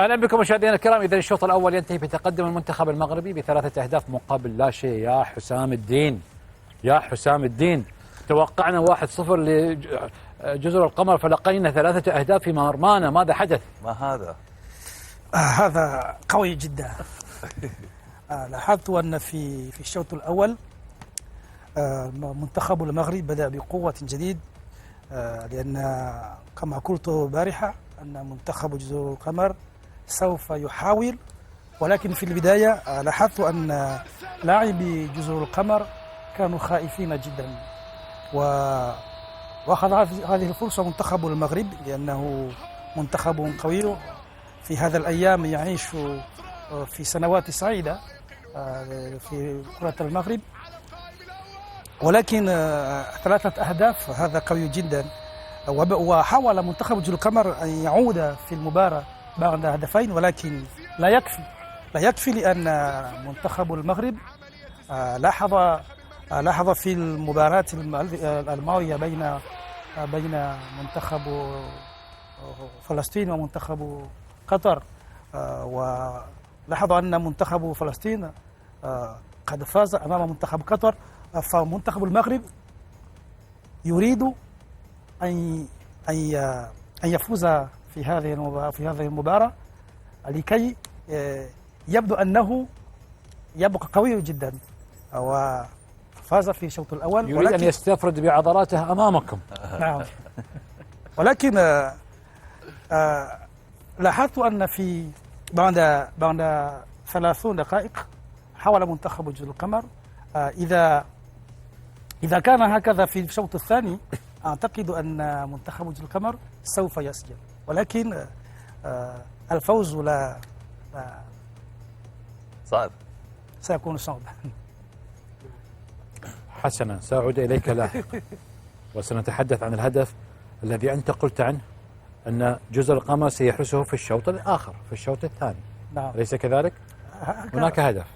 اهلا بكم مشاهدينا الكرام. اذا الشوط الاول ينتهي بتقدم المنتخب المغربي ب3 أهداف مقابل لا شيء. يا حسام الدين، يا حسام الدين، توقعنا 1-0 لجزر القمر فلقينا 3 أهداف في مرمانا. ماذا حدث؟ ما هذا؟ هذا قوي جدا. لاحظت أن في الشوط الأول منتخب المغرب بدأ بقوة جديد، لأن كما قلت البارحة أن منتخب جزر القمر سوف يحاول، ولكن في البداية لاحظت أن لاعبي جزر القمر كانوا خائفين جدا، وأخذ هذه الفرصة منتخب المغرب لأنه منتخب قوي في هذا الأيام يعيش في سنوات سعيدة في كرة المغرب، ولكن 3 أهداف هذا قوي جدا. وحاول منتخب جزر القمر أن يعود في المباراة بعد هدفين، ولكن لا يكفي لأن منتخب المغرب لاحظ في المباراة الماضية بين منتخب فلسطين ومنتخب قطر، ولاحظ أن منتخب فلسطين قد فاز أمام منتخب قطر، فمنتخب المغرب يريد أن يفوز في هذه المباراة لكي يبدو أنه يبقى قوي جدا، وفاز في الشوط الأول. يريد أن يستفرد بعضلاته أمامكم. نعم، ولكن لاحظت أن بعد 30 دقائق حاول منتخب جزر القمر، إذا كان هكذا في الشوط الثاني أعتقد أن منتخب جزر القمر سوف يسجل، ولكن الفوز لا صعب، سيكون صعبا. حسنا، سأعود إليك لاحقا وسنتحدث عن الهدف الذي أنت قلت عنه أن جزر القمر سيحرسه في الشوط الآخر، في الشوط الثاني. نعم، أليس كذلك؟ هناك هدف.